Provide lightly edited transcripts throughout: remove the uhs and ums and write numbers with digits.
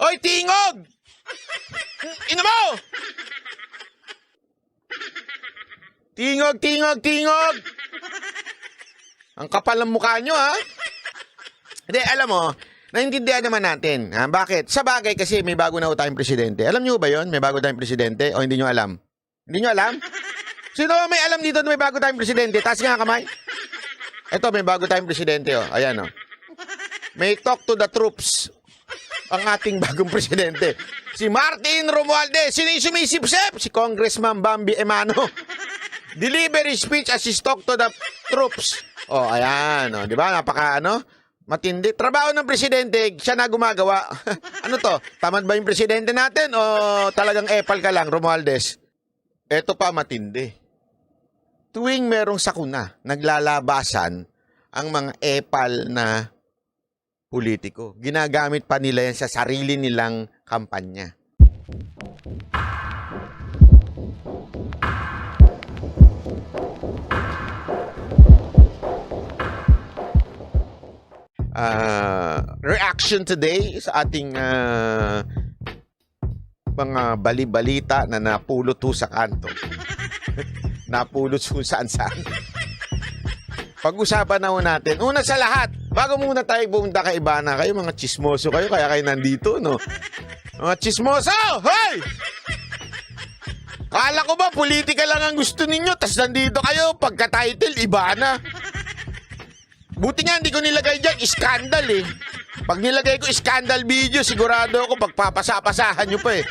Hoy, tingog! Ina mo! Tingog, tingog, tingog! Ang kapal ng mukha nyo, ha? Hindi, alam mo, naintindihan naman natin. Ha? Bakit? Sa bagay kasi may bago na tayong presidente. Alam nyo ba yon? May bago tayong presidente? O hindi nyo alam? Hindi nyo alam? Sino may alam dito na may bago tayong presidente? Taas nga kamay. Ito, may bago tayong presidente. Oh. Ayan, oh. May talk to the troops. Ang ating bagong presidente. Si Martin Romualdez. Sino yung sumisip-sip? Si Congressman Bambi Emano. Delivery speech as he talk to the troops. Oh, ayan. Oh, di ba? Napaka, matindi. Trabaho ng presidente, siya na gumagawa. Ano to? Tamad ba yung presidente natin o talagang epal ka lang, Romualdez? Ito pa matindi. Tuwing merong sakuna, naglalabasan ang mga epal na politiko. Ginagamit pa nila yan sa sarili nilang kampanya. Reaction today sa ating mga bali-balita na napulot ho sa kanto. Napulot kung saan-saan. Pag-usapan na ho natin. Una sa lahat, bago muna tayo pumunta kay Ivana, kayo mga chismoso kayo, kaya kayo nandito, no? Mga chismoso! Hoy! Kala ko ba, politika lang ang gusto ninyo, tas nandito kayo, pagka-title, Ivana. Buti nga, hindi ko nilagay dyan, scandal eh. Pag nilagay ko scandal video, sigurado ako, pagpapasa-pasahan nyo pa eh.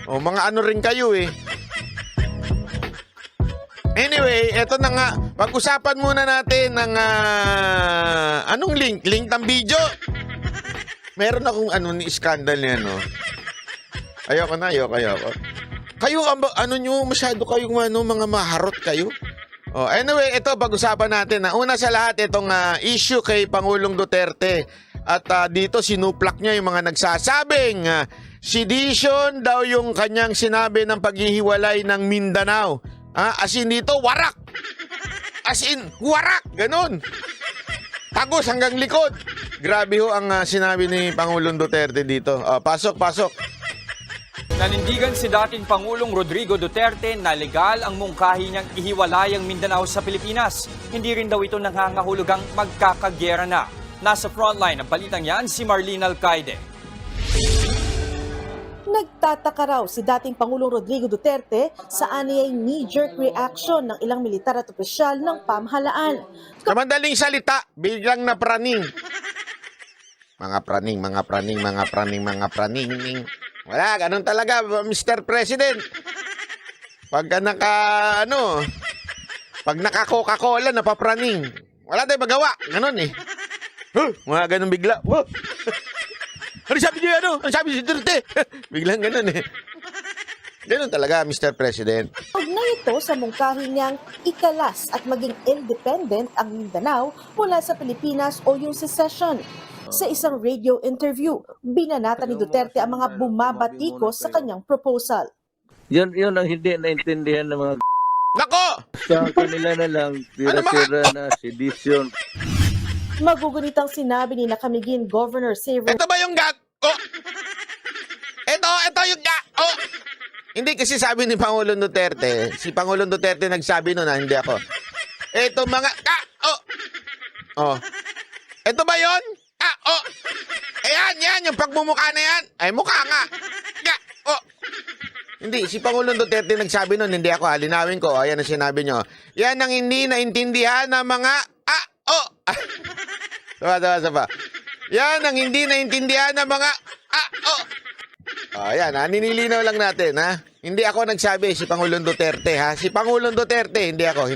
O, mga ano rin kayo eh. Anyway, eto na nga. Pag-usapan muna natin ng anong link? Link ng video? Meron akong ni scandal niya, no? Ayoko. Kayo, ano nyo, masyado kayong mga maharot kayo. Oh, anyway, ito pag-usapan natin. Una sa lahat, itong issue kay Pangulong Duterte. At dito sinuplak niya yung mga nagsasabing sedition daw yung kanyang sinabi ng paghihiwalay ng Mindanao. As in dito, warak! As in, warak! Ganon! Tagos hanggang likod. Grabe ho ang sinabi ni Pangulong Duterte dito. Pasok. Nanindigan si dating Pangulong Rodrigo Duterte na legal ang mungkahi niyang ihiwalay ang Mindanao sa Pilipinas. Hindi rin daw ito nangangahulugang magkakagyera na. Nasa frontline ng balitang yan si Marlene Alcaide. Nagtataka raw si dating Pangulong Rodrigo Duterte sa aniyay knee-jerk reaction ng ilang militar at opisyal ng pamahalaan. Sa madaling salita, biglang napraning. Mga praning. Wala, ganun talaga, Mr. President. Pag naka Coca-Cola, napapraning. Wala tayong magawa, ganun eh. Mga ganun bigla. Ano sabi niyo, Ano sabi si Duterte? Biglang ganun eh. Ganun talaga, Mr. President. Ugnay ito sa mungkahi niyang ikalas at maging independent ang Mindanao mula sa Pilipinas o yung secession. Sa isang radio interview, binanata ni Duterte ang mga bumabatikos sa kanyang proposal. Yun ang hindi naintindihan ng mga Nako! sa kanila na lang, tira-tira na sedition. Magugunitang sinabi ni Nakamigin Governor Xavier Ito ba yung gag? Oh! Ito yung gag! Oh! Hindi kasi sabi ni Pangulong Duterte, si Pangulong Duterte nagsabi nun hindi ako. Ito mga Oh! Ito ba yon? Oh! Ayan, yung pagmumukha na yan. Ay, mukha nga. Oh! Hindi, si Pangulong Duterte nagsabi nun, hindi ako. Linawin ko, ayan ang sinabi nyo. Yan ang hindi naintindihan ng mga Saba. Yan ang hindi naintindihan ng mga ayan, ninilinaw lang natin, ha? Hindi ako nagsabi, si Pangulong Duterte, ha? Si Pangulong Duterte, hindi ako,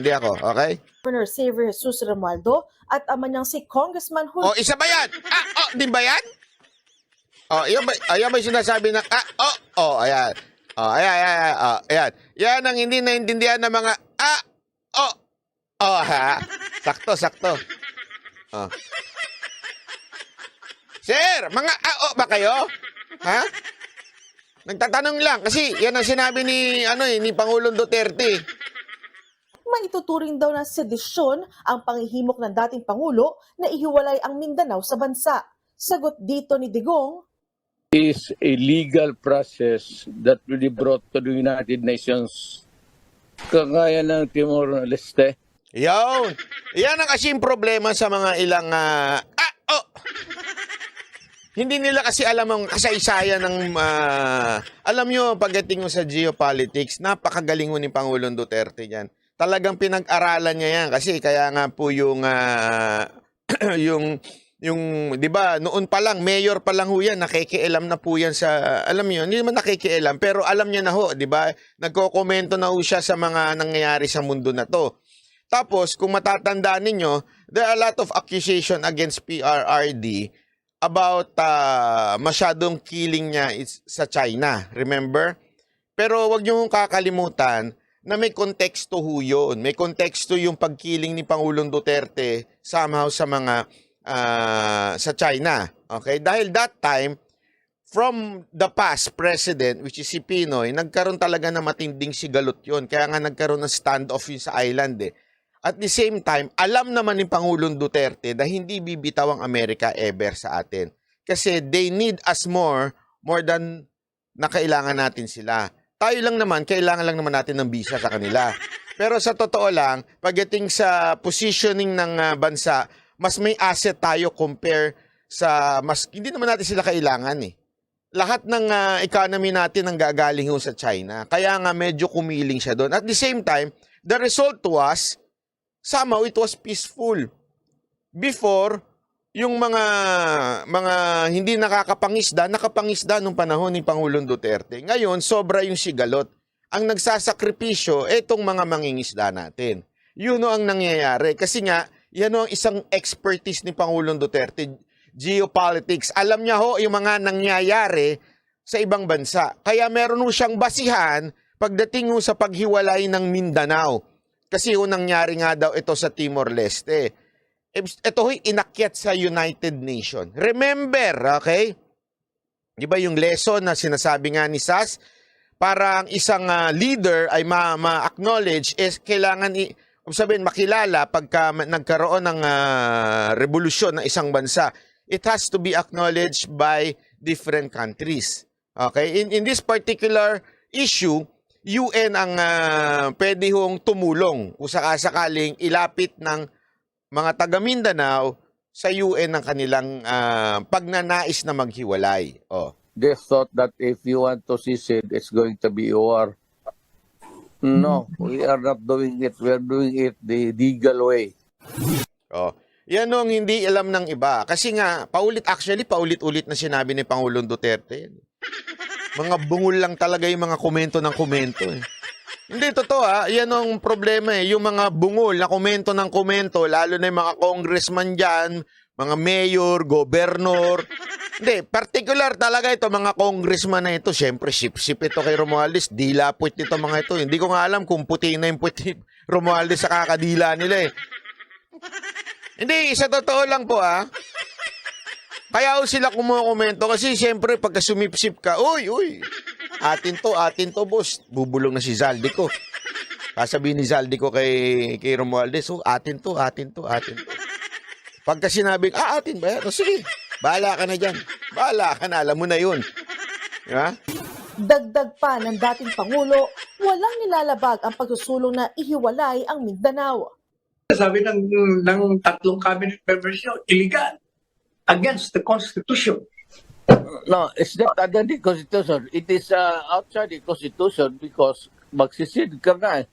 okay? Governor Xavier Jesus Romualdo at ama niyang si Congressman Julio Isa ba yan? Di ba yan? Ayan ba yung sinasabi ng ayan. Ayan. Yan ang hindi naintindihan ng mga ha? Sakto. Sir, mga ba kayo? Ha? Nagtatanong lang kasi yan ang sinabi ni ni Pangulong Duterte. maituturing daw na sedisyon ang panghihimok ng dating Pangulo na ihiwalay ang Mindanao sa bansa. Sagot dito ni Digong, is a legal process that will be brought to the United Nations. Kagaya ng Timor-Leste. Yan. Yan ang kasing problema sa mga ilang... Hindi nila kasi alam ang kasaysayan ng... alam nyo, pagdating mo sa geopolitics, napakagaling mo ni Pangulong Duterte yan. Talagang pinag-aralan niya yan. Kasi kaya nga po yung... yung 'di ba, noon pa lang, mayor pa lang ho yan, nakikialam na po yan sa... Alam niyo, hindi naman nakikialam, pero alam niya na ho, 'di ba? Nagko-komento na ho siya sa mga nangyayari sa mundo na to. Tapos, kung matatandaan ninyo, there are a lot of accusation against PRRD about masyadong killing niya sa China. Remember? Pero wag niyo kakalimutan na may konteksto ho yun. May konteksto yung pagkiling ni Pangulong Duterte somehow sa mga sa China. Okay? Dahil that time, from the past president, which is si Pinoy, nagkaroon talaga ng matinding sigalot yun. Kaya nga nagkaroon ng standoff yun sa island eh. At the same time, alam naman ni Pangulong Duterte na hindi bibitaw ang Amerika ever sa atin. Kasi they need us more than na kailangan natin sila. Tayo lang naman, kailangan lang naman natin ng visa sa kanila. Pero sa totoo lang, pagdating sa positioning ng bansa, mas may asset tayo compare sa... hindi naman natin sila kailangan eh. Lahat ng economy natin ang gagaling sa China. Kaya nga medyo kumiling siya doon. At the same time, the result was... somehow it was peaceful. Before, yung mga hindi nakapangisda nung panahon ni Pangulong Duterte. Ngayon, sobra yung sigalot. Ang nagsasakripisyo, etong mga mangingisda natin. Yun o ang nangyayari. Kasi nga, yan o ang isang expertise ni Pangulong Duterte, geopolitics. Alam niya ho yung mga nangyayari sa ibang bansa. Kaya meron ho siyang basihan pagdating ho sa paghiwalay ng Mindanao. Kasi yung nangyari nga daw ito sa Timor-Leste. Ito ho'y inakyat sa United Nations. Remember, okay? Di ba yung lesson na sinasabi nga ni Sas, para ang isang leader ay ma-acknowledge, is kailangan makilala pagka nagkaroon ng revolusyon ng isang bansa. It has to be acknowledged by different countries. Okay? In this particular issue, UN ang pwede hong tumulong kung sakasakaling ilapit ng mga taga Mindanao sa UN ang kanilang pagnanais na maghiwalay. Oh. They thought that if you want to secede, it's going to be war. No, we are not doing it. We are doing it the legal way. Oh. Yan ang hindi alam ng iba. Kasi nga, paulit-ulit na sinabi ni Pangulong Duterte. Mga bungol lang talaga yung mga komento ng komento eh. Hindi, totoo yan ang problema eh. Yung mga bungol na komento ng komento, lalo na yung mga congressman dyan, mga mayor, gobernor. Hindi, particular talaga ito, mga congressman na ito. Siyempre, sip-sip ito kay Romualdez. Dila puwit nito mga ito. Hindi ko nga alam kung puti na yung puwit Romualdez sa kakadila nila eh. Hindi, sa totoo lang po Kaya sila kumukomento kasi siyempre pagka sumipsip ka, uy, atin to boss. Bubulong na si Zaldico. Sasabihin ni Zaldico kay Romualdez, atin to. Pagka sinabing, atin ba yan? O sige, bahala ka na dyan. Bahala ka na, alam mo na yun. Diba? Dagdag pa ng dating Pangulo, walang nilalabag ang pagsusulong na ihiwalay ang Mindanao. Sabi ng tatlong cabinet members nyo, illegal. Against the Constitution. No, it's not under the Constitution. It is outside the Constitution because magsisid ka na eh.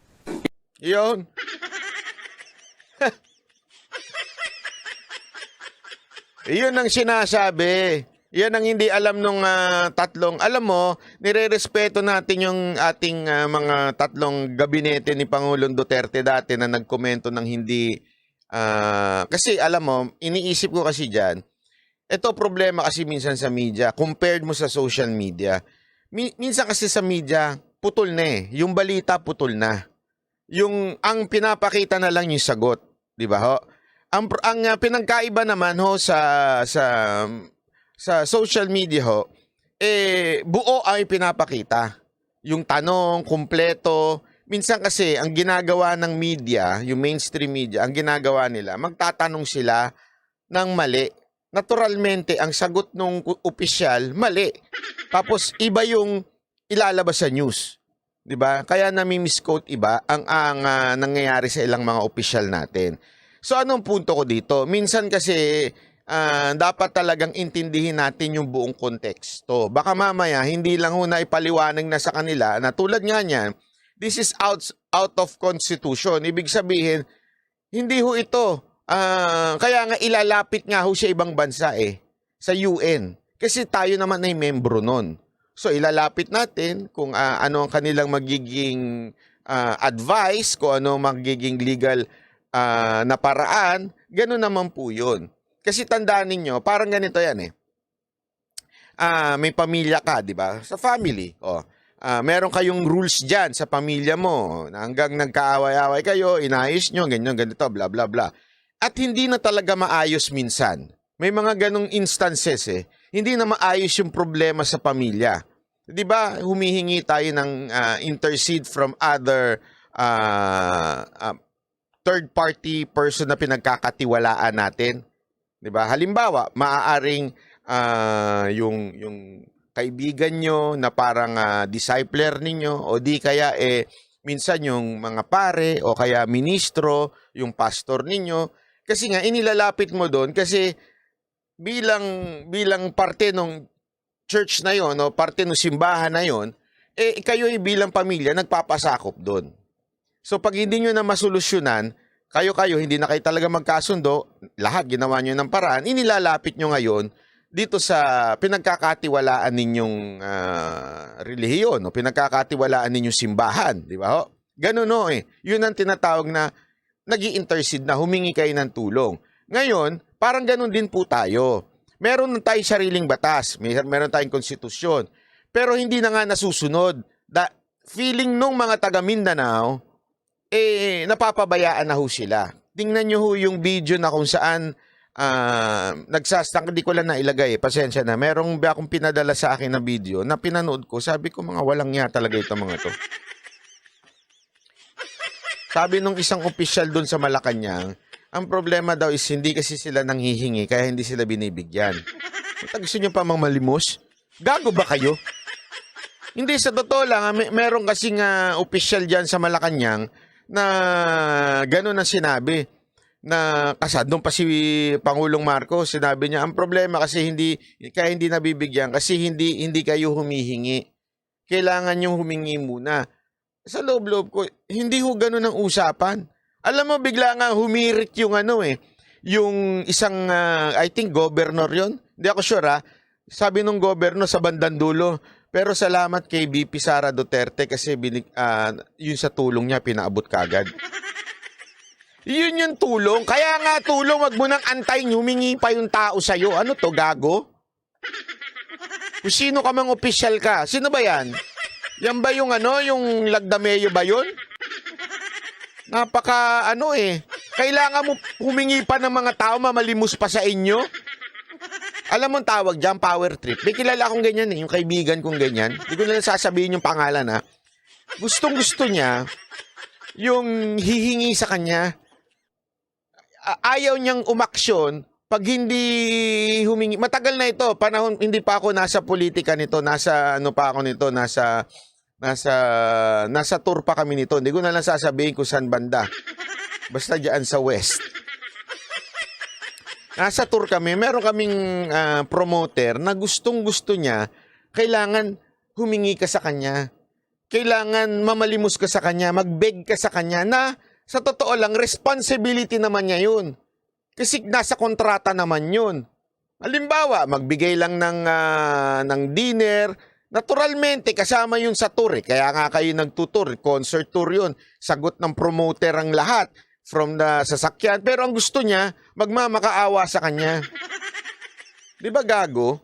Yun. Yun ang sinasabi. Yan ang hindi alam nung tatlong. Alam mo, nire-respeto natin yung ating mga tatlong gabinete ni Pangulong Duterte dati na nagkomento ng hindi... kasi alam mo, iniisip ko kasi dyan, ito problema kasi minsan sa media, compared mo sa social media. Minsan kasi sa media, putol na eh. Yung balita, putol na. Ang pinapakita na lang yung sagot. Di ba ho? Ang pinagkaiba naman ho sa social media ho, buo ay pinapakita. Yung tanong, kumpleto. Minsan kasi, ang ginagawa ng media, yung mainstream media, ang ginagawa nila, magtatanong sila ng mali. naturalmente ang sagot ng opisyal mali. Tapos iba yung ilalabas sa news. 'Di ba? Kaya nami-misquote iba ang nangyayari sa ilang mga opisyal natin. So anong punto ko dito? Minsan kasi dapat talagang intindihin natin yung buong konteksto. Baka mamaya hindi lang ho na ipaliwanag na sa kanila na tulad nga niyan, this is out of constitution. Ibig sabihin, hindi ho ito. Kaya nga ilalapit nga ho siya ibang bansa sa UN. Kasi tayo naman ay membro nun. So ilalapit natin kung ano ang kanilang magiging advice, kung ano magiging legal na paraan, gano'n naman po yun. Kasi tandaan ninyo, parang ganito yan may pamilya ka, di ba? Sa family. Meron kayong rules dyan sa pamilya mo. Hanggang nagkaaway-away kayo, inayos nyo, ganyan, ganito, bla bla bla. At hindi na talaga maayos minsan. May mga ganong instances hindi na maayos yung problema sa pamilya. Di ba? Humihingi tayo ng intercede from other third-party person na pinagkakatiwalaan natin. 'Di ba? Halimbawa, maaaring yung kaibigan nyo na parang discipler ninyo o di kaya minsan yung mga pare o kaya ministro, yung pastor ninyo kasi nga inilalapit mo doon kasi bilang parte ng church na yon o parte ng simbahan na yon kayo bilang pamilya nagpapasakop doon. So pag hindi nyo na masolusyonan, kayo hindi na kayo talaga magkasundo, lahat ginawa nyo ng paraan, inilalapit nyo ngayon dito sa pinagkakatiwalaan ninyong relihiyon o pinagkakatiwalaan ninyong simbahan, di ba ho? Ganun Yun ang tinatawag na nag-i-intercede na humingi kayo ng tulong. Ngayon, parang ganun din po tayo. Meron na tayong sariling batas, meron tayong konstitusyon, pero hindi na nga nasusunod. Feeling nung mga taga Mindanao, napapabayaan na ho sila. Tingnan nyo ho yung video na kung saan hindi ko lang nailagay. Pasensya na. Merong akong pinadala sa akin na video na pinanood ko. Sabi ko mga walang niya talaga ito mga to. Sabi nung isang opisyal doon sa Malacanang, ang problema daw is hindi kasi sila nanghihingi kaya hindi sila binibigyan. Gusto nyo pa mang malimos? Gago ba kayo? Hindi, sa totoo lang, meron kasing opisyal dyan sa Malacanang na gano'n ang sinabi na doon pa si Pangulong Marcos, sinabi niya, ang problema kasi kaya hindi nabibigyan kasi hindi kayo humihingi. Kailangan yung humingi muna. Sa loob-loob ko, hindi ho gano'n ang usapan. Alam mo, bigla nga humirit yung yung isang, I think, governor yon. Hindi ako sure Sabi nung governor sa bandang dulo, pero salamat kay VP Sara Duterte kasi yun sa tulong niya, pinaabot kagad. Yun yung tulong. Kaya nga tulong, wag mo nang antayin, humingi pa yung tao sa'yo. Ano to, gago? Kung sino ka mang opisyal ka, sino ba yan? Yan ba yung yung Lagdameyo ba yun? Napaka kailangan mo humingi pa ng mga tao, mamalimos pa sa inyo. Alam mo ang tawag dyan, power trip. May kilala akong ganyan yung kaibigan kong ganyan. Hindi ko na sasabihin yung pangalan Gustong-gusto niya yung hihingi sa kanya. Ayaw niyang umaksyon pag hindi humingi. Matagal na ito, panahon, hindi pa ako nasa politika nito, nasa tour pa kami nito. Hindi ko na lang sasabihin kung saan banda. Basta dyan sa west. Nasa tour kami, meron kaming promoter na gustong-gusto niya, kailangan humingi ka sa kanya. Kailangan mamalimos ka sa kanya, mag-beg ka sa kanya na sa totoo lang, responsibility naman niya yun. Kasi nasa kontrata naman yun. Halimbawa, magbigay lang ng dinner, naturalmente kasama yun sa tour. Kaya nga kayo nagtutour, concert tour yun. Sagot ng promoter ang lahat. From the sasakyan. Pero ang gusto niya, magmamakaawa sa kanya. Di ba gago?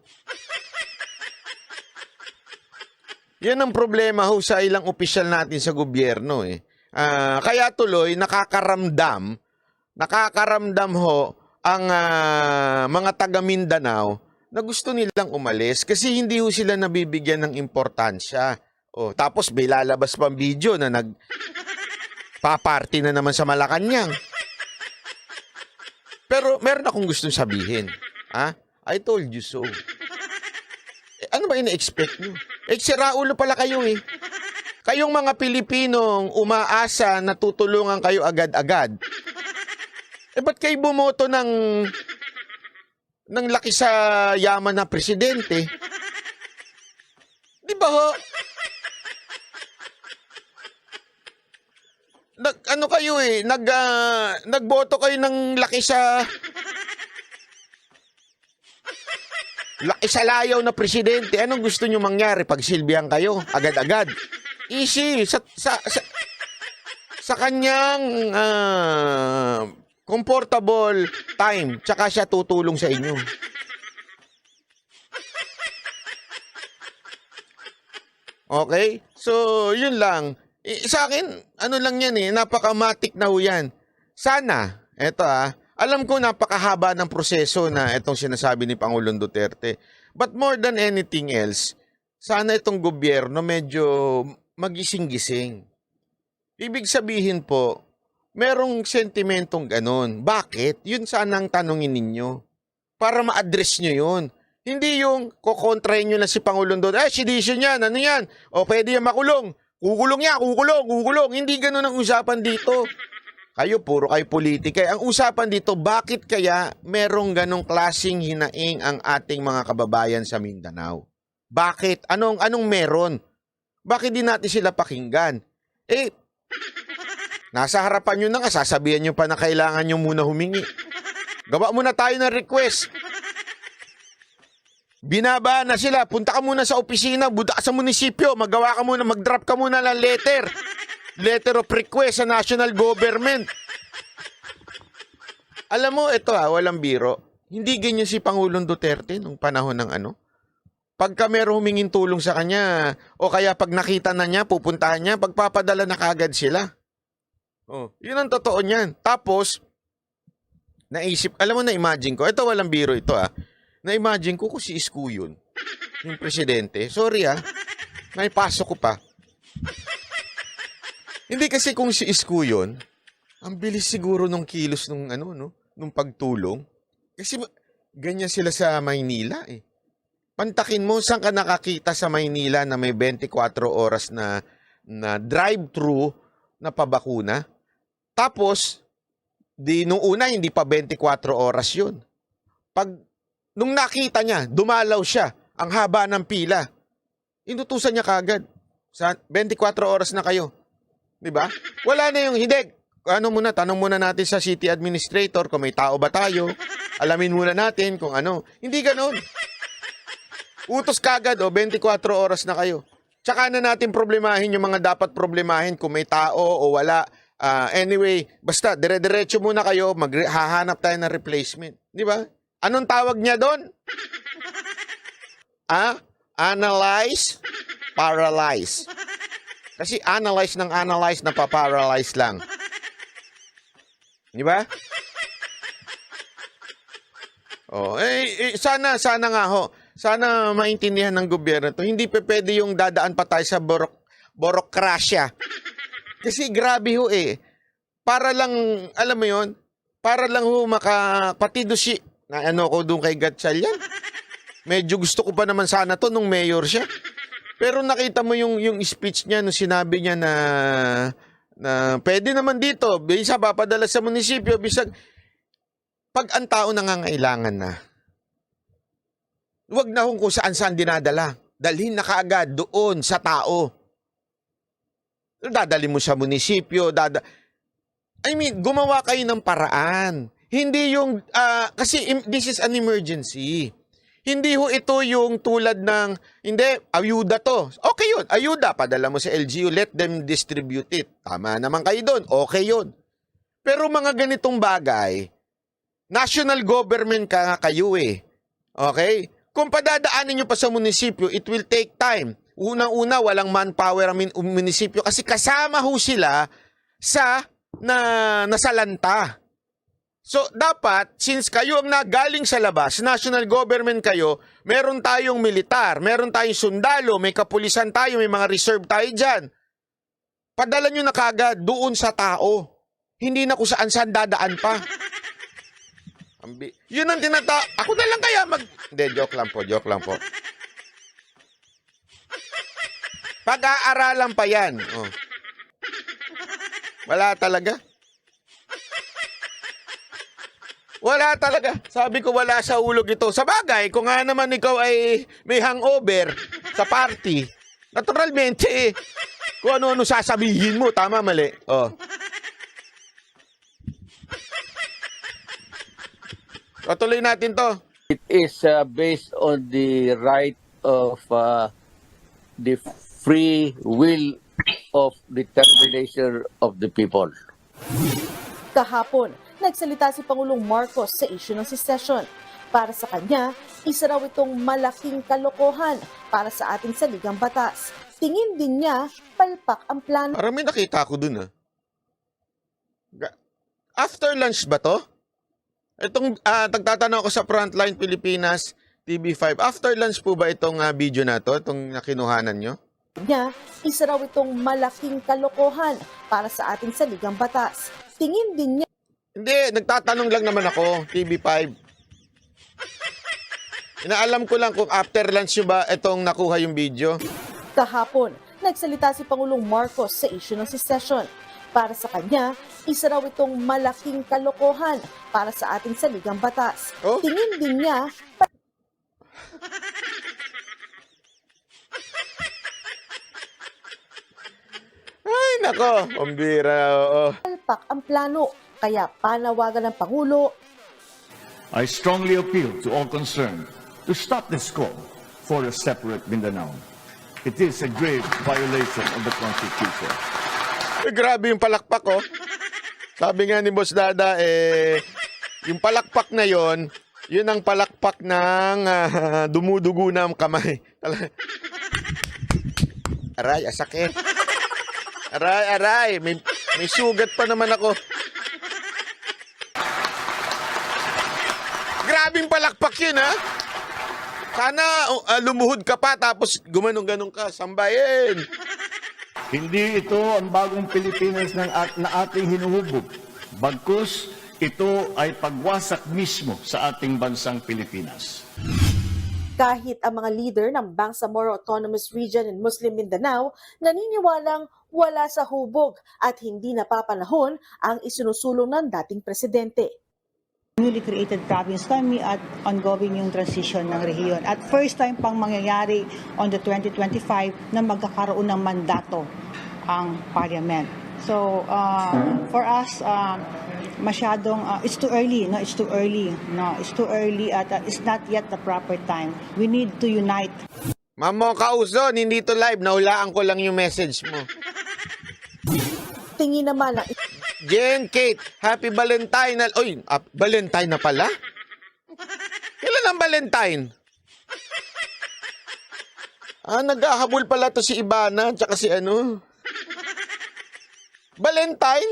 Yan ang problema ho sa ilang opisyal natin sa gobyerno Kaya tuloy, nakakaramdam ho ang mga taga Mindanao na gusto nilang umalis kasi hindi ho sila nabibigyan ng importansya. Tapos may lalabas pang video na paparty na naman sa Malacanang. Pero meron akong gustong sabihin. Ha? I told you so. Ano ba ina-expect nyo? Siraulo pala kayo eh. Kayong mga Pilipinong umaasa na tutulungan kayo agad-agad. Ba't kayo bumoto ng laki sa yaman na presidente? Di ba ho? Ano kayo eh, nagboto kayo ng laki sa layaw na presidente. Anong gusto nyo mangyari pag silbihan kayo agad-agad? Easy sa kanyang comfortable time, tsaka siya tutulong sa inyo. Okay? So, yun lang. Sa akin, ano lang yan eh, napakamatik na ho yan. Sana, eto alam ko napakahaba ng proseso na itong sinasabi ni Pangulong Duterte. But more than anything else, sana itong gobyerno medyo magising-gising. Ibig sabihin po, merong sentimentong ganon. Bakit? Yun sana ang tanongin ninyo. Para ma-address nyo yun. Hindi yung kukontrahin nyo na si Pangulong Duterte. Sedition yan, ano yan? O pwede yan makulong. Kukulong yan, kukulong. Hindi ganon ang usapan dito. Kayo, puro kayo politika. Ang usapan dito, bakit kaya merong ganong klaseng hinaing ang ating mga kababayan sa Mindanao? Bakit? Anong meron? Bakit di natin sila pakinggan? Nasa harapan nyo na nga, sasabihan nyo pa na kailangan nyo muna humingi. Gawa muna tayo ng request. Binaba na sila, punta ka muna sa opisina, punta ka sa munisipyo, magawa ka muna, mag-drop ka muna ng letter of request sa national government. Alam mo, ito walang biro. Hindi ganyan si Pangulong Duterte nung panahon ng Pagka meron humingin tulong sa kanya, o kaya pag nakita na niya, pupuntahan niya, pagpapadala na kagad sila. Yun ang totoo niyan. Tapos, naisip, alam mo, na-imagine ko, ito walang biro ito na-imagine ko kung si Isko yun, yung presidente. Sorry may pasok ko pa. Hindi kasi kung si Isko yun, ang bilis siguro nung kilos nung nung pagtulong. Kasi ganyan sila sa Maynila eh. Pantakin mo, saan ka nakakita sa Maynila na may 24 oras na drive-thru na pabakuna? Tapos, nung una, hindi pa 24 oras yun. Nung nakita niya, dumalaw siya, ang haba ng pila, inutusan niya kagad. 24 oras na kayo. Diba? Wala na yung, hindi, tanong muna natin sa city administrator kung may tao ba tayo. Alamin muna natin kung ano. Hindi ganon. Utos kagad, 24 oras na kayo. Tsaka na natin problemahin yung mga dapat problemahin kung may tao o wala. Anyway, basta dire-diretso muna kayo, hahanap tayo ng replacement. Di ba? Anong tawag niya doon? Analyze, paralyze. Kasi analyze na paparalyze lang. Di ba? Sana nga ho. Sana maintindihan ng gobyerno to. Hindi pwede yung dadaan pa tayo sa borokrasya. Kasi grabe ho eh. Para lang, alam mo yun, para lang ho makapatido na ko doon kay Gatchalian. Medyo gusto ko pa naman sana to nung mayor siya. Pero nakita mo yung speech niya nung sinabi niya na pwede naman dito, bisa papadala sa munisipyo, bisag pag ang tao nangangailangan na. Huwag na kung saan-saan dinadala. Dalhin na kaagad doon sa tao. Dadali mo sa munisipyo, gumawa kayo ng paraan. Hindi yung, kasi this is an emergency. Hindi ho ito yung tulad ng, hindi, ayuda to. Okay yun, ayuda, padala mo sa LGU, let them distribute it. Tama naman kayo doon, okay yun. Pero mga ganitong bagay, national government kayo eh. Okay? Kung padadaanin nyo pa sa munisipyo, it will take time. Unang-una, walang manpower ang munisipyo kasi kasama ho sila sa nasalanta. So, dapat, since kayo ang nagaling sa labas, national government kayo, meron tayong militar, meron tayong sundalo, may kapulisan tayo, may mga reserve tayo dyan. Padala nyo na kagad doon sa tao. Hindi na kung saan-saan dadaan pa. Yun ang ako na lang kaya Hindi, joke lang po. Pag-aaralan pa yan. Oh. Wala talaga. Wala talaga. Sabi ko wala sa ulog ito. Sa bagay, kung nga naman ikaw ay may hangover sa party, naturalmente kung ano-ano sasabihin mo, tama, mali. Oh. Patuloy natin to. It is based on the right of the free will of determination of the people. Kahapon, nagsalita si Pangulong Marcos sa issue ng secession. Para sa kanya, isa raw itong malaking kalokohan para sa ating saligang batas. Tingin din niya, palpak ang plano. Parang may nakita ko dun, ah. After lunch ba to? Itong, tagtatanong ako sa Frontline Pilipinas TV5. After lunch po ba itong video na to? Itong nakinuhanan nyo? Niya, isa raw itong malaking kalokohan para sa ating saligang batas. Tingin din niya. Hindi, nagtatanong lang naman ako, TV5. Inaalam ko lang kung after lunch nyo ba itong nakuha yung video. Kahapon, nagsalita si Pangulong Marcos sa issue ng secession. Para sa kanya, isa raw itong malaking kalokohan para sa ating saligang batas. Oh? Tingin din niya, Ay, nako, pambira, oo. palpak ang plano. Kaya panawagan ng Pangulo, I strongly appeal to all concerned to stop this call for a separate Mindanao. It is a grave violation of the Constitution. Eh, grabe yung palakpak, oh. Sabi nga ni Boss Dada, yung palakpak na yon, yun ang palakpak ng dumudugo na ang kamay. Aray, asakit. Aray, may sugat pa naman ako. Grabing palakpak yun, ha? Sana lumuhod ka pa tapos gumanong-ganong ka, sambayin. Hindi ito ang bagong Pilipinas na ating hinuhubog. Bagkus, ito ay pagwasak mismo sa ating bansang Pilipinas. kahit ang mga leader ng Bangsamoro Autonomous Region in Muslim Mindanao naniniwalang wala sa hubog at hindi napapanahon ang isinusulong ng dating presidente. Newly created province kami at ongoing yung transition ng rehiyon. At first time pang mangyayari on the 2025 na magkakaroon ng mandato ang parliament. So for us, masyadong, it's too early, no? It's too early, no? It's too early at it's not yet the proper time. We need to unite. Mamo Kauzon, hindi to live. Nahulaan ko lang yung message mo. Tingin naman ang Jen Kate, happy Valentine. Oy, Valentine na pala? Kailan ang Valentine? Naghahabol pala to si Ibana, tsaka si ano. Valentine?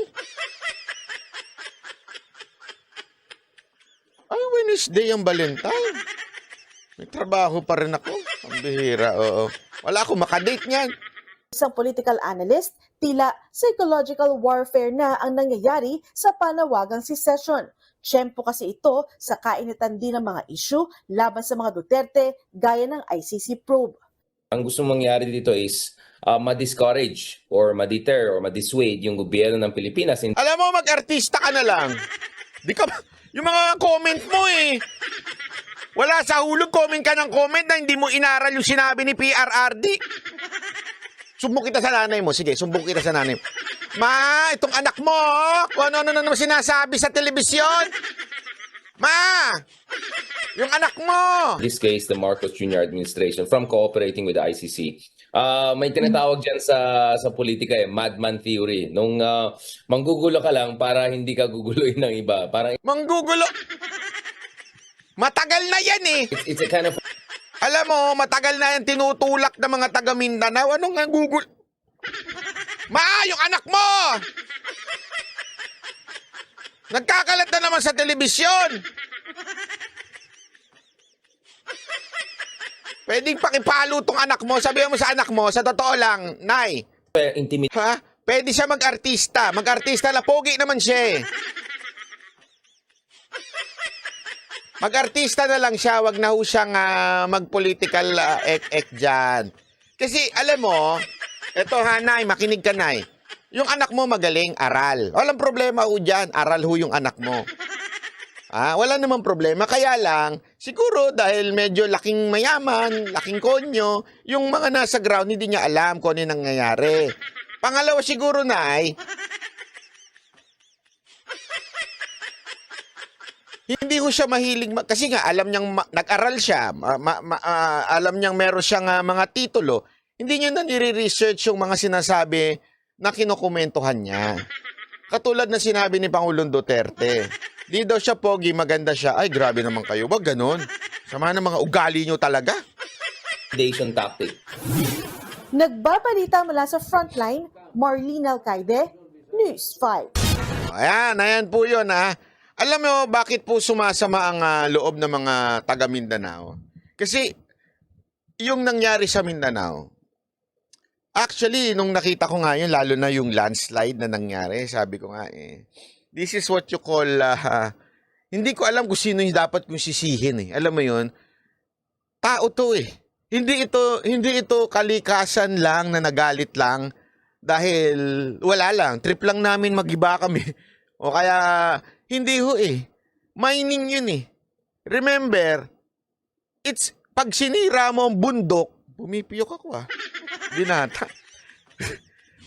Ay, Wednesday ang Valentine. May trabaho pa rin ako. Ang bihira, oo. Wala akong makadate niyan. isang political analyst, tila psychological warfare na ang nangyayari sa panawagang secession. Tiyempo kasi ito sa kainitan din ng mga issue laban sa mga Duterte gaya ng ICC probe. Ang gusto mangyari dito is ma-discourage or ma-deter or ma-dissuade yung gobyerno ng Pilipinas. Alam mo, mag-artista ka na lang. Di ka, yung mga comment mo wala sa hulog, comment ka ng comment na hindi mo inaral yung sinabi ni PRRD. Sumbong kita sa nanay mo. Sige, sumbong kita sa nanay mo. Ma, itong anak mo, kung ano-ano naman sinasabi sa telebisyon. Ma, yung anak mo. In this case, the Marcos Jr. administration from cooperating with the ICC. May tinatawag dyan sa politika madman theory. Nung manggugulo ka lang para hindi ka guguloy ng iba. Parang Manggugulo. Matagal na yan it's a kind of Alam mo, matagal na yan tinutulak ng mga taga Mindanao. Anong nga Google? Ma, yung anak mo! Nagkakalat na naman sa telebisyon. Pwedeng pakipalo tong anak mo. Sabihan mo sa anak mo, sa totoo lang, Nay. intimidation. Ha? Pwede siya mag-artista. Mag-artista na pogi naman siya Mag-artista na lang siya, wag na ho siyang mag-political ek-ek dyan. Kasi alam mo, eto ha, Nay, makinig ka, Nay. Yung anak mo magaling, aral. Walang problema ho dyan, aral ho yung anak mo. Wala namang problema. Kaya lang, siguro dahil medyo laking mayaman, laking konyo, yung mga nasa ground hindi niya alam kung ano yung nangyayari. Pangalawa siguro, Nay, hindi ko siya mahilig, kasi nga alam niyang nag-aral siya, alam niyang meron siyang mga titulo, hindi niya na nire-research yung mga sinasabi na kinukomentuhan niya. Katulad na sinabi ni Pangulong Duterte, di daw siya pogi, maganda siya. Ay, grabe naman kayo, wag ganun. Sama ng mga ugali niyo talaga. Intimidation tactic. Nagbabalita mula sa Frontline, Marlene Alcaide, News 5. Ayan po yun Alam mo, bakit po sumasama ang loob ng mga taga Mindanao? Kasi yung nangyari sa Mindanao, actually, nung nakita ko nga yun, lalo na yung landslide na nangyari, sabi ko nga this is what you call, hindi ko alam kung sino yung dapat kong sisihin Alam mo yun, tao to Hindi ito kalikasan lang na nagalit lang dahil wala lang, trip lang namin mag-iba kami. O kaya, hindi ho mining yun Remember, pag sinira mo ang bundok, pumipiyok ako binata.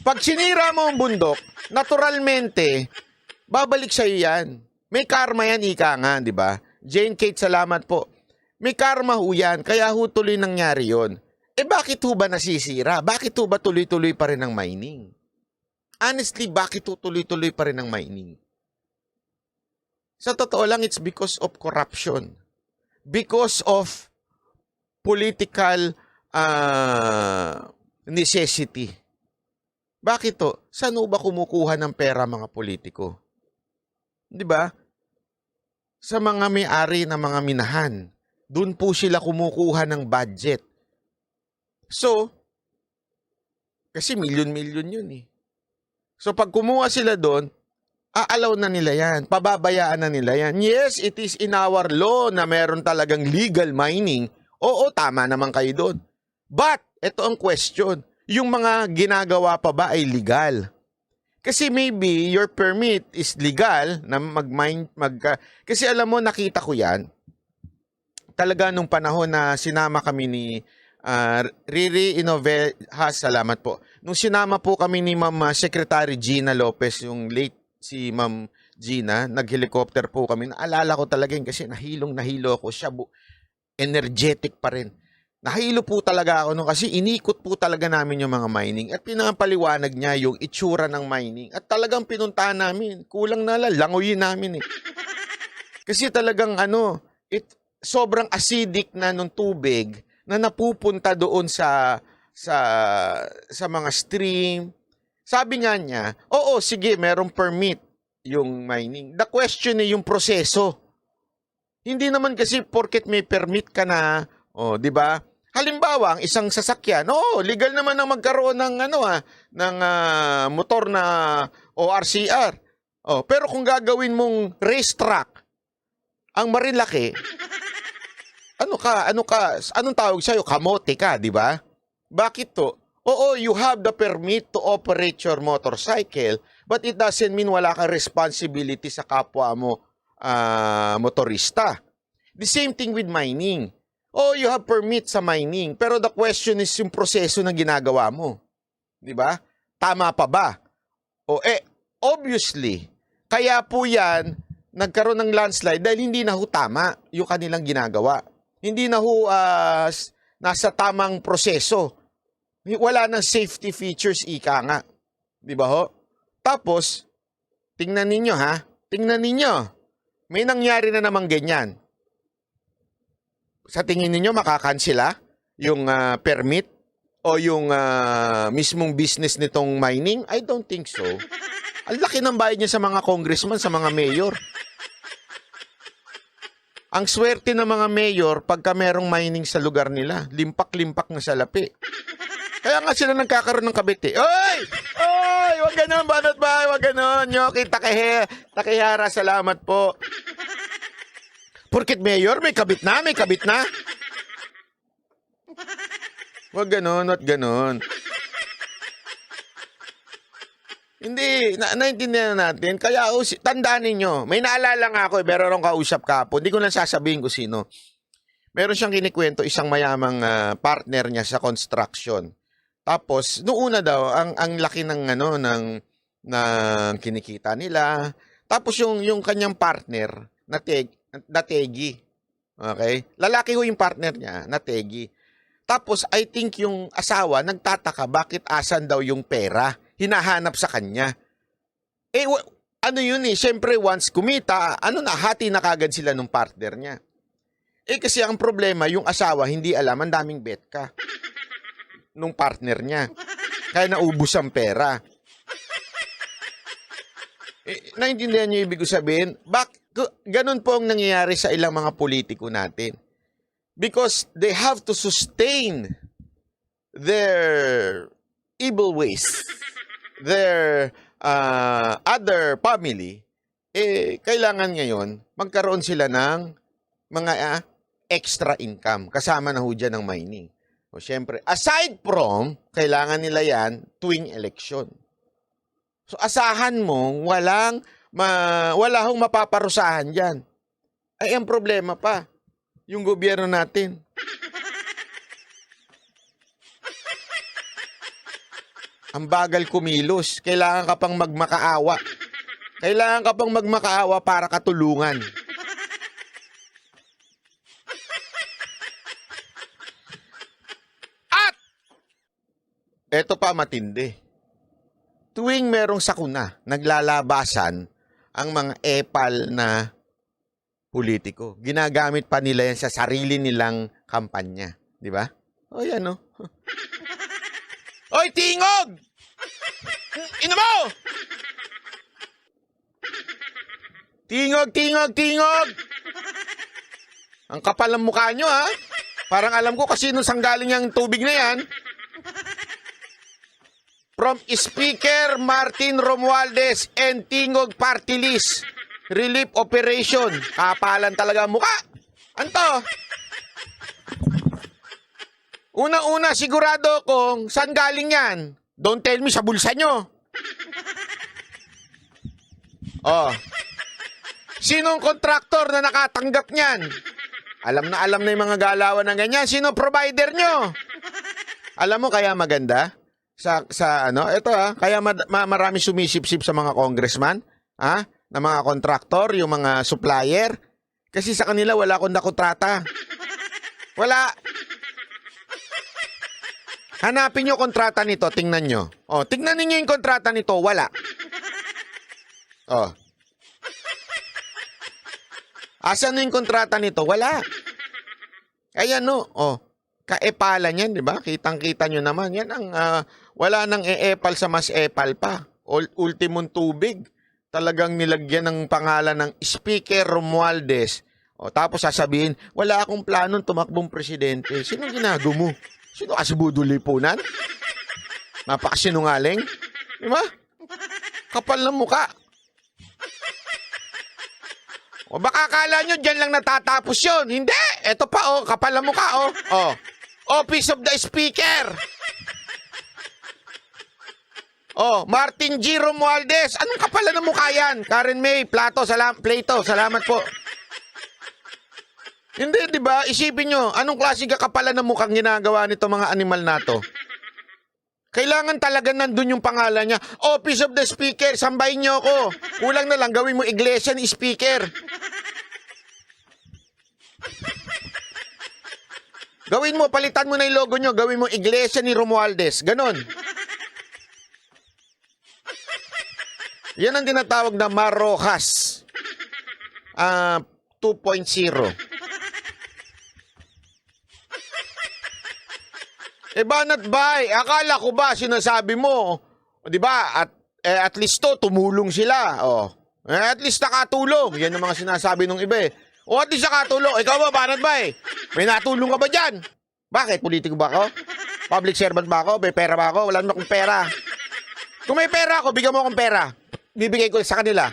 Pag sinira mo ang bundok, naturalmente, babalik sa'yo yan. May karma yan, ika nga, di ba? Jane Kate, salamat po. May karma ho yan, kaya ho tuloy nangyari yon. Bakit ho ba nasisira? Bakit ho ba tuloy-tuloy pa rin ang mining? Honestly, bakit ho tuloy-tuloy pa rin ang mining? Sa totoo lang, it's because of corruption. Because of political necessity. Bakit to? Saan ba kumukuha ng pera mga politiko? Di ba? Sa mga may-ari ng mga minahan. Doon po sila kumukuha ng budget. So, kasi milyon-milyon yun So, pag kumuha sila doon, aalaw na nila yan. Pababayaan na nila yan. Yes, it is in our law na meron talagang legal mining. Oo, tama naman kayo doon. But, ito ang question. Yung mga ginagawa pa ba ay legal? Kasi maybe your permit is legal na mag-mine. Kasi alam mo, nakita ko yan. Talaga nung panahon na sinama kami ni Riri Inovejas, salamat po. Nung sinama po kami ni Ma'am Secretary Gina Lopez, yung late si Ma'am Gina, nag-helicopter po kami. Naalala ko talaga yun kasi nahilo ako. Siya energetic pa rin. Nahilo po talaga ako kasi inikot po talaga namin yung mga mining at pinapaliwanag niya yung itsura ng mining at talagang pinuntahan namin. Kulang na lang, languyin namin Kasi talagang sobrang acidic na nung tubig na napupunta doon sa mga stream. Sabi nga niya, oo, sige, merong permit yung mining. The question yung proseso. Hindi naman kasi porket may permit ka na, di ba? Halimbawa, ang isang sasakyan, legal naman ang magkaroon ng ng motor na ORCR. Pero kung gagawin mong racetrack, ang marilaki, anong tawag sa'yo? Kamote ka, di ba? Bakit to? Oo, you have the permit to operate your motorcycle, but it doesn't mean wala kang responsibility sa kapwa mo motorista. The same thing with mining. Oh, you have permit sa mining, pero the question is yung proseso na ginagawa mo. Di ba? Tama pa ba? Obviously, kaya po yan, nagkaroon ng landslide dahil hindi na ho tama yung kanilang ginagawa. Hindi na ho nasa tamang proseso. Wala nang safety features, ika nga. Di ba ho? Tapos, tingnan ninyo Tingnan ninyo. May nangyari na namang ganyan. Sa tingin ninyo, makakansela yung permit o yung mismong business nitong mining? I don't think so. Ang laki ng bayad niya sa mga congressman, sa mga mayor. Ang swerte ng mga mayor, pagka merong mining sa lugar nila, limpak-limpak na salapi. Kaya nga sila nagkakaroon ng kabit Oy! Oy! Wag ganun, banat ba? Wag ganun. Nyoki, takihara, salamat po. Porket mayor, may kabit na, may kabit na. Wag ganon, wag ganon. Hindi, naintindihan natin. Kaya tandaan ninyo, may naalala nga ako, meron akong kausap kapo. Hindi ko lang sasabihin kung sino. Meron siyang kinikwento, isang mayamang partner niya sa construction. Tapos, noong una daw, ang laki ng ng kinikita nila. Tapos yung kanyang partner, nategi. Okay? Lalaki ho yung partner niya, nategi. Tapos, I think yung asawa, nagtataka bakit asan daw yung pera. Hinahanap sa kanya. Ano yun eh, siyempre once kumita, hati na kagad sila nung partner niya. Kasi ang problema, yung asawa, hindi alam, ang daming bet ka. Nung partner niya. Kaya naubos ang pera. Naintindihan niyo ibig sabihin? Ganun po ang nangyayari sa ilang mga politiko natin. Because they have to sustain their evil ways, their other family, kailangan ngayon magkaroon sila ng mga extra income. Kasama na ho dyan ng mining. O syempre, aside from, kailangan nila yan tuwing election. So asahan mo, wala hong mapaparusahan dyan. Ay, ang problema pa, yung gobyerno natin. Ang bagal kumilos. Kailangan ka pang magmakaawa. Kailangan ka pang magmakaawa para katulungan. At eto pa matindi. Tuwing merong sakuna, naglalabasan ang mga epal na politiko. Ginagamit pa nila yan sa sarili nilang kampanya. Di ba? O yan o. Oy, tingog! Ina mo! Tingog, tingog, tingog! Ang kapal ng mukha nyo, ha? Parang alam ko kasi nung sanggaling yung tubig na yan. From Speaker Martin Romualdez and Tingog Party List Relief Operation. Kapalan talaga ang mukha. Anto? Unang-una, sigurado kung saan galing yan. Don't tell me sa bulsa nyo. Oh. Sinong kontraktor na nakatanggap niyan? Alam na yung mga galawan ng ganyan. Sino provider nyo? Alam mo kaya maganda? Ito kaya marami sumisip-sip sa mga congressman, na mga kontraktor, yung mga supplier. Kasi sa kanila wala akong nakontrata. Wala. Hanapin nyo kontrata nito, tingnan nyo. Oh, tingnan niyo yung kontrata nito, wala. Oh. Asan na yung kontrata nito? Wala. Ayan no, oh. Kaepalan yan, di ba? Kitang-kita nyo naman. Yan ang wala nang e-epal sa mas epal pa. Ultimong tubig. Talagang nilagyan ng pangalan ng Speaker Romualdez. O, tapos sasabihin, wala akong planong tumakbong presidente. Sino ginago mo? Sino kasi budulipunan? Napakasinungaling? Di ba? Kapal ng muka. O baka akala nyo dyan lang natatapos yun. Hindi! Eto pa kapal ng muka Office of the Speaker. Martin G. Romualdez. Anong kapalan ng mukha yan? Karen May, Plato, salamat po. Hindi, di ba? Isipin nyo, anong klaseng kakapalan ng mukhang ginagawa nito mga animal na to? Kailangan talaga nandun yung pangalan niya. Office of the Speaker, sambahin nyo ako. Kulang na lang, gawin mo iglesia ni Speaker. Gawin mo, palitan mo na yung logo nyo, gawin mo iglesia ni Romualdez. Ganon. Yan ang tinatawag na Marrojas 2.0. Banat bay, akala ko ba sinasabi mo, 'di ba? At least tumulong sila. At least nakatulong. Yan ang mga sinasabi ng iba. At least nakatulong. Ikaw ba, banat bay? May natulong ka ba diyan? Bakit? Politiko ba ako? Public servant ba ako? May pera ba ako? Wala naman akong pera. Kung may pera ako, bigyan mo akong pera. Bibigay ko sa kanila.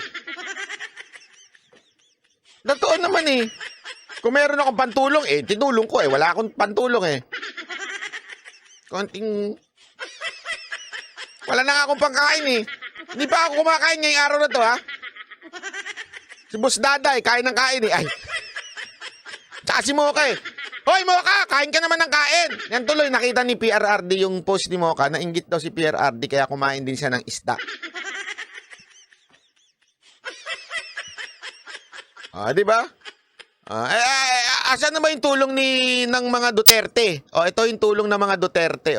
Totoo naman Kung meron akong pantulong, tinulong ko Wala akong pantulong Wala na nga akong pangkain Hindi pa ako kumakain ngayong araw na to, ha? Si Boss Daday, kain ng kain Ay. Tsaka si Mocha Hoy, Mocha, kain ka naman ng kain. Yan tuloy, nakita ni PRRD yung post ni Mocha. Nainggit daw si PRRD, kaya kumain din siya ng isda. Di ba? Asan na ba yung tulong ng mga Duterte? Ito yung tulong ng mga Duterte,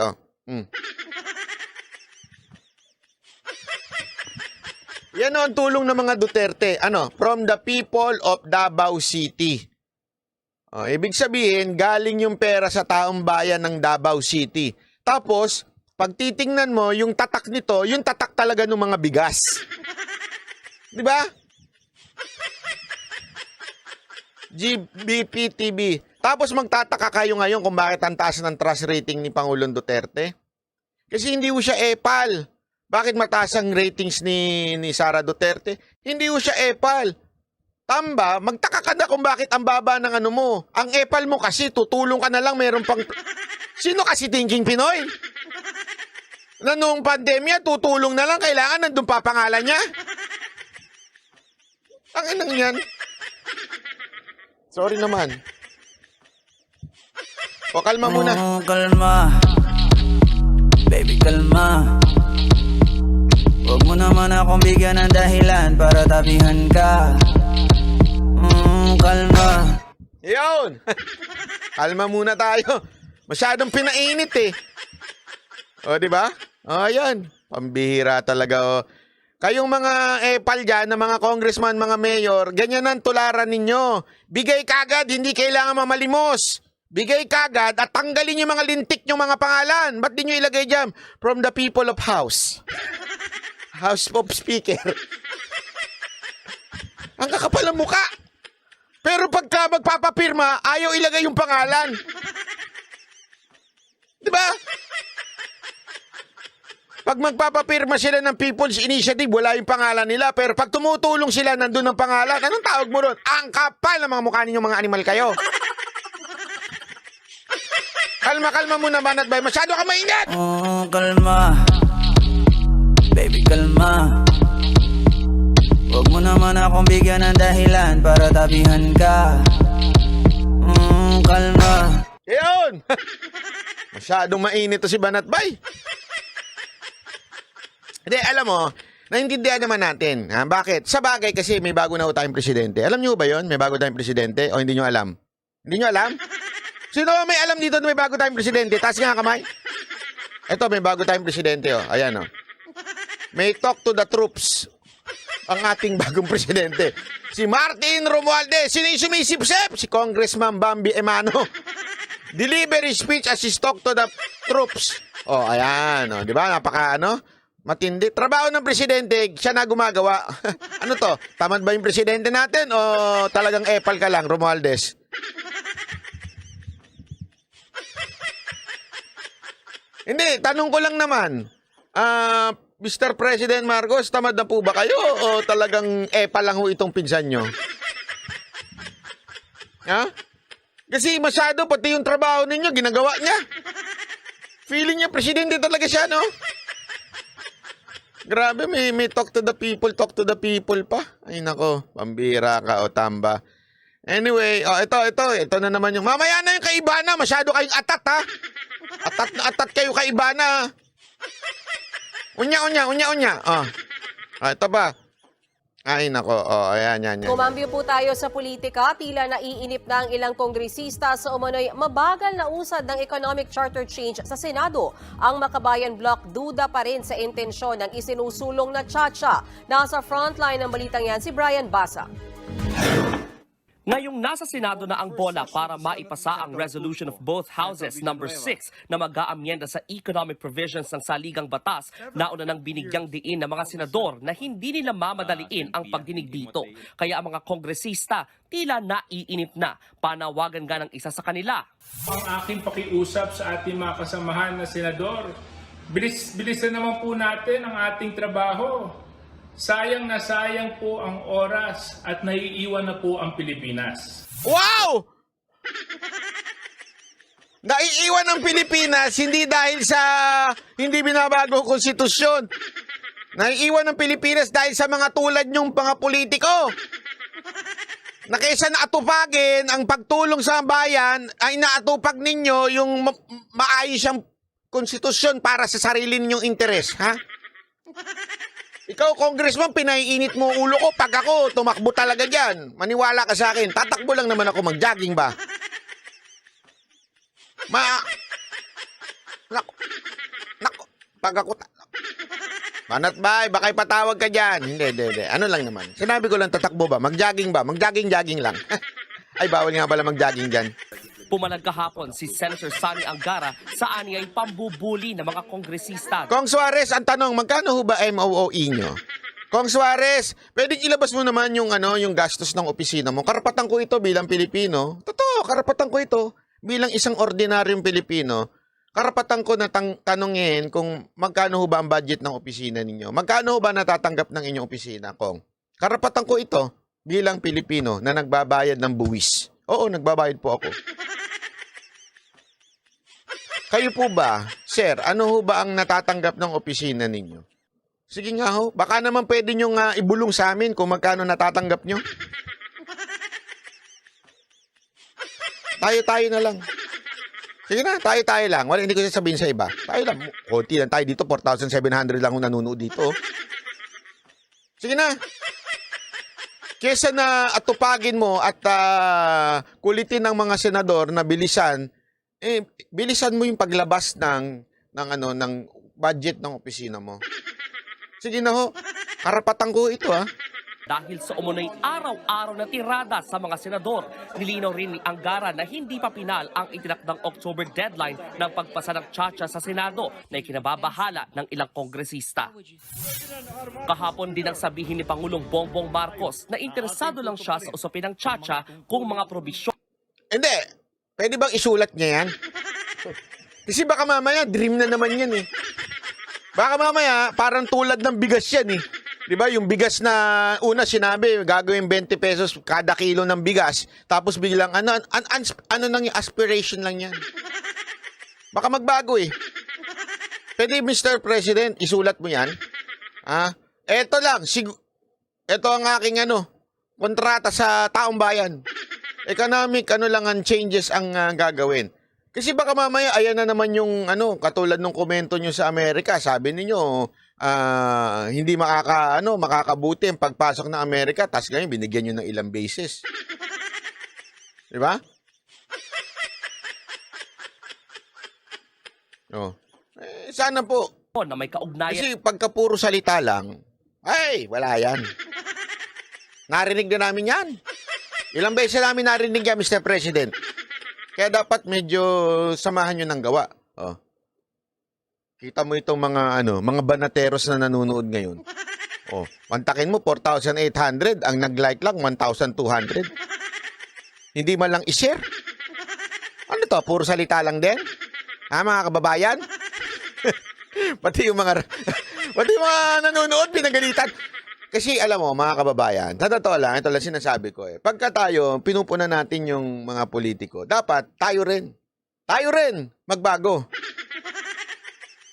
Yan ang tulong ng mga Duterte. From the people of Davao City. Ibig sabihin, galing yung pera sa taong bayan ng Davao City. Tapos, pag titingnan mo, yung tatak nito, yung tatak talaga ng mga bigas. Di ba? GBPTV. Tapos magtataka kayo ngayon kung bakit ang taas ng trust rating ni Pangulong Duterte. Kasi hindi ho siya epal. Bakit mataas ang ratings ni Sara Duterte? Hindi ho siya epal. Tamba, magtaka ka na kung bakit ang baba ng ano mo. Ang epal mo kasi, tutulong ka na lang, meron pang... Sino kasi thinking Pinoy? Na noong pandemya, tutulong na lang, kailangan nandun pa pangalan niya? Ang inang yan. Sorry naman. Kalma muna. Kalma. Baby, kalma. Huwag mo naman akong bigyan ng dahilan para tabihan ka. Kalma. Yun. Kalma muna tayo. Masyadong pinainit di ba? Yan. Pambihira talaga Kayong mga epal dyan, na mga congressman, mga mayor, ganyan ang tularan ninyo. Bigay kagad, hindi kailangan mamalimos. Bigay kagad at tanggalin yung mga lintik yung mga pangalan. Ba't di nyo ilagay dyan? From the people of House. House of Speaker. Ang kakapal ng muka. Pero pagka magpapapirma, ayaw ilagay yung pangalan. Diba? Pag magpapapirma sila ng People's Initiative, wala yung pangalan nila. Pero pag tumutulong sila, nandun ang pangalan. Anong tawag mo ron? Ang kapal ng mga mukha ninyong mga animal kayo. Kalma mo naman at bay. Masyado ka mainit! Kalma. Baby, kalma. Huwag mo naman akong bigyan ng dahilan para tabihan ka. Kalma. Yun! Masyadong mainit to si Banat Bay. Hindi, alam mo, naintindihan naman natin. Bakit? Sa bagay kasi may bago na tayong presidente. Alam nyo ba yon? May bago tayong presidente? O hindi nyo alam? Hindi nyo alam? Sino may alam dito na may bago tayong presidente? Taas nga kamay. Ito, may bago tayong presidente. Ayan. May talk to the troops. Ang ating bagong presidente. Si Martin Romualdez. Sino yung sumisip-sip? Si Congressman Bambi Emano. Delivery speech as he talk to the troops. Ayan. Di ba? Napaka, matindi. Trabaho ng presidente, siya na gumagawa. Ano to? Tamad ba yung presidente natin o talagang epal ka lang, Romualdez? Hindi, tanong ko lang naman. Mr. President Marcos, tamad na po ba kayo o talagang epal lang ho itong pinsan nyo? Kasi masyado, pati yung trabaho ninyo, ginagawa niya. Feeling niya, presidente talaga siya, no? Grabe, may talk to the people pa. Ay nako, pambira ka o tamba. Anyway, ito na naman yung, mamaya na yung kay Ibana, masyado kayong atat ha. Atat kayo kay Ibana. Unya. Ito ba? Ay nako, ayan. Kumambyo po tayo sa politika, tila naiinip na ang ilang kongresista sa umano'y mabagal na usad ng economic charter change sa Senado. Ang Makabayan Bloc duda pa rin sa intensyon ng isinusulong na tsa-tsa. Nasa frontline ng balitang yan si Brian Basa. Ngayong nasa Senado na ang bola para maipasa ang resolution of both houses number 6 na mag-aamyenda sa economic provisions ng saligang batas, nauna nang binigyang diin ng mga senador na hindi nila mamadaliin ang pagdinig dito. Kaya ang mga kongresista tila naiinip na. Panawagan nga ng isa sa kanila. Ang aking pakiusap sa ating mga kasamahan na senador, bilisan naman po natin ang ating trabaho. sayang na sayang po ang oras at naiiwan na po ang Pilipinas. Wow! Naiiwan ng Pilipinas hindi dahil sa hindi binabago ang konstitusyon. Naiiwan ng Pilipinas dahil sa mga tulad nyong mga politiko. Na kaysa naatupagin ang pagtulong sa bayan, ay naatupag ninyo yung maayos ang konstitusyon para sa sarili ninyong interes, ha? Ikaw, congressman, pinaiinit mo ulo ko. Pag ako, tumakbo talaga dyan. Maniwala ka sa akin. Tatakbo lang naman ako, mag-jogging ba? Nako. Pag ako... Manat ba? Baka ipatawag ka dyan. Hindi. Ano lang naman. Sinabi ko lang, tatakbo ba? Mag-jogging ba? Mag-jogging lang. Ay, bawal nga pala mag-jogging dyan. Pumalag kahapon si Senator Sani Angara sa ani ay pambubuli ng mga kongresista. Kong Suarez, ang tanong, magkano ho ba MOOE nyo? Kong Suarez, pwedeng ilabas mo naman yung gastos ng opisina mo. Karapatan ko ito bilang Pilipino. Totoo, karapatan ko ito bilang isang ordinaryong Pilipino. Karapatan ko na tanungin kung magkano ho ba ang budget ng opisina ninyo. Magkano ho ba natatanggap ng inyong opisina, Kong? Karapatan ko ito bilang Pilipino na nagbabayad ng buwis. Oo, nagbabayad po ako. Kayo po ba, sir, ano ho ba ang natatanggap ng opisina ninyo? Sige nga ho, baka naman pwede nyo nga ibulong sa amin kung magkano natatanggap nyo. Tayo na lang. Sige na, tayo lang. Wala, hindi ko sasabihin sa iba. Tayo lang. Konti lang tayo dito, 4,700 lang kung nanonood dito. Sige na. Kesa na atupagin mo at kulitin ng mga senador na bilisan, bilisan mo yung paglabas ng budget ng opisina mo. Sige na ho, karapatan ko ito ha. Dahil sa umunoy araw-araw na tirada sa mga senador, nilinaw rin ni Angara na hindi pa pinal ang itinakdang October deadline ng pagpasa ng tsa-tsa sa Senado na ikinababahala ng ilang kongresista. Kahapon din ang sabihin ni Pangulong Bongbong Marcos na interesado lang siya sa usapin ng tsa-tsa kung mga probisyon. Hindi, pwede bang isulat niya yan? Kasi baka mamaya, dream na naman yan eh. Baka mamaya, parang tulad ng bigas yan eh. Diba, yung bigas na una sinabi, gagawin 20 pesos kada kilo ng bigas, tapos biglang, ano nang yung aspiration lang yan. Baka magbago eh. Pwede, Mr. President, isulat mo yan. Eto lang, eto ang aking kontrata sa taong bayan. Economic, lang ang changes ang gagawin. Kasi baka mamaya, ayan na naman yung, katulad ng komento nyo sa Amerika, sabi ninyo, hindi makakabuti ang pagpasok ng Amerika, tas ngayon binigyan nyo ng ilang bases. Diba? Sana po. Na may kaugnayan. Kasi pagka puro salita lang, ay, wala yan. Narinig na namin yan. Ilang beses namin narinig yan, Mr. President. Kaya dapat medyo samahan nyo ng gawa. Kita mo itong mga banateros na nanonood ngayon. Mantakin mo, 4,800. Ang nag-like lang, 1,200. Hindi man lang i-share. Ano to? Puro salita lang din? Mga kababayan? Pati yung mga nanonood, pinagalitan. Kasi alam mo, mga kababayan, sa totoo lang, ito lang sinasabi ko eh. Pagka tayo, pinupuna natin yung mga politiko, dapat tayo rin magbago.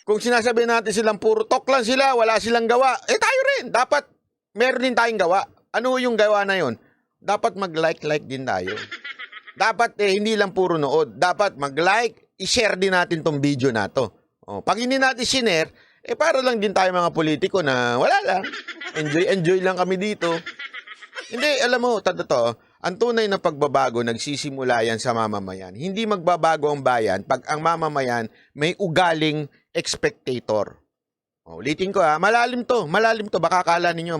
Kung sinasabi natin silang puro talk lang sila, wala silang gawa, tayo rin. Dapat meron din tayong gawa. Ano yung gawa na yun? Dapat mag-like din tayo. Dapat hindi lang puro nood. Dapat mag-like, i-share din natin tong video na to. Pag hindi natin sinare, para lang din tayo mga politiko na wala lang. Enjoy lang kami dito. Hindi, alam mo, totoo, ang tunay na pagbabago nagsisimula yan sa mamamayan. Hindi magbabago ang bayan pag ang mamamayan may ugaling spectator. Ulitin ko malalim to. Baka akala ninyo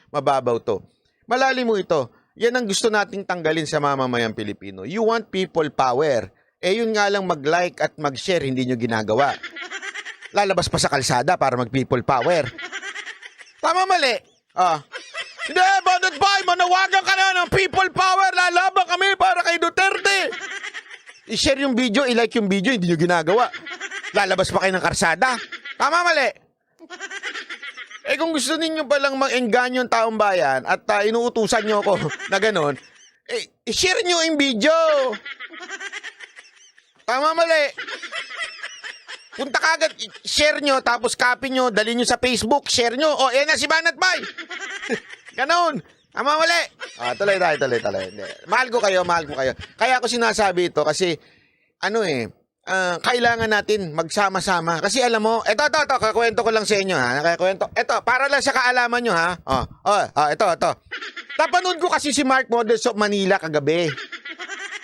mababaw to. Malalim mo ito. Yan ang gusto nating tanggalin sa mamamayang Pilipino. You want people power. Yun nga lang mag-like at mag-share, hindi nyo ginagawa. Lalabas pa sa kalsada para mag-people power. Tama, mali. Hindi, Bandit Boy, manawagan ka na ng people power. Lalaban kami para kay Duterte. I-share yung video, i-like yung video, hindi nyo ginagawa. Lalabas pa kayo ng karsada. Tama, mali. Eh kung gusto ninyo palang mag-engganyo ang taong bayan at inuutusan nyo ako na gano'n, share nyo yung video. Tama, mali. Punta kagad, share nyo, tapos copy nyo, dali nyo sa Facebook, share nyo. O, yan na si Banat Bay. Ganon. Tama, mali. Tuloy. Hindi. Mahal ko kayo. Kaya ako sinasabi ito kasi, kailangan natin magsama-sama. Kasi alam mo, ito, kakwento ko lang sa inyo, ha? Ito, para lang sa kaalaman nyo, ha? Ito. Tapanood ko kasi si Mark Models of Manila kagabi.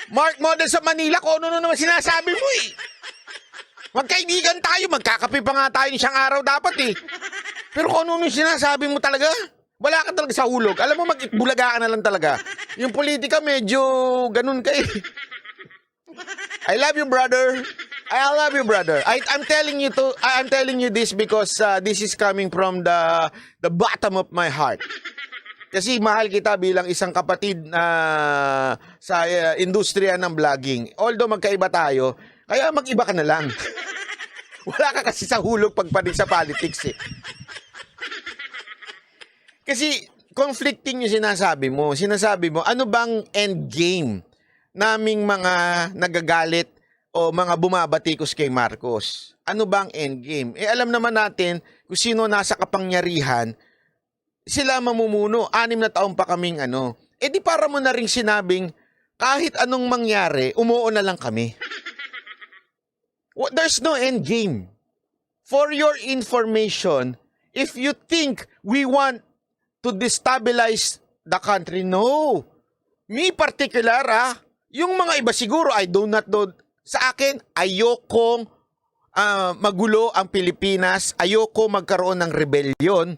Mark Models of Manila, kung ano naman sinasabi mo, eh. Magkaibigan tayo, magkakape pa nga tayo isang araw dapat, eh. Pero kung ano sinasabi mo talaga, wala ka talaga sa hulog. Alam mo, mag-bulaga ka na lang talaga. Yung politika, medyo ganun ka, eh. I love you, brother. I'm telling you this because this is coming from the bottom of my heart. Kasi mahal kita bilang isang kapatid sa industriya ng vlogging. Although magkaiba tayo, kaya mag-iba ka na lang. Wala ka kasi sa hulog pagpanig sa politics, eh. Kasi conflicting yung sinasabi mo. Ano bang end game naming mga nagagalit o mga bumabatikos kay Marcos? Ano bang end game? Alam naman natin kung sino nasa kapangyarihan, sila mamumuno. 6 na taon pa kaming di para mo na rin sinabing kahit anong mangyari, umuo na lang kami. There's no end game. For your information, if you think we want to destabilize the country, no. Me particular, yung mga iba siguro, I do not know. Sa akin, ayokong magulo ang Pilipinas, ayoko magkaroon ng rebellion.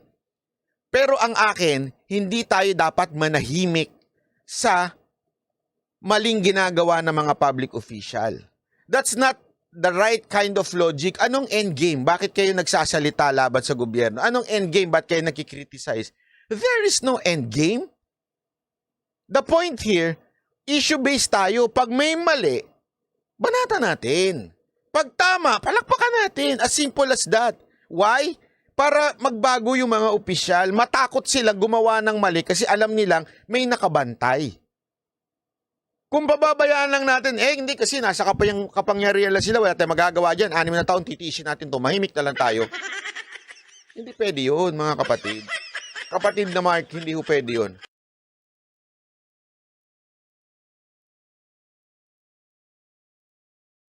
Pero ang akin, hindi tayo dapat manahimik sa maling ginagawa ng mga public official. That's not the right kind of logic. Anong endgame? Bakit kayo nagsasalita laban sa gobyerno? Anong endgame? Bakit kayo nakikriticize? There is no endgame. The point here, issue-based tayo. Pag may mali, banata natin. Pag tama, palakpakan natin. As simple as that. Why? Para magbago yung mga opisyal. Matakot sila gumawa ng mali kasi alam nilang may nakabantay. Kung pababayaan lang natin, hindi kasi nasa kapangyarihan lang sila. Wala tayong magagawa dyan. 6 na taon, titiisin natin to. Mahimik na lang tayo. Hindi pwede yun, mga kapatid. Kapatid na Mark, hindi ho pwede yun.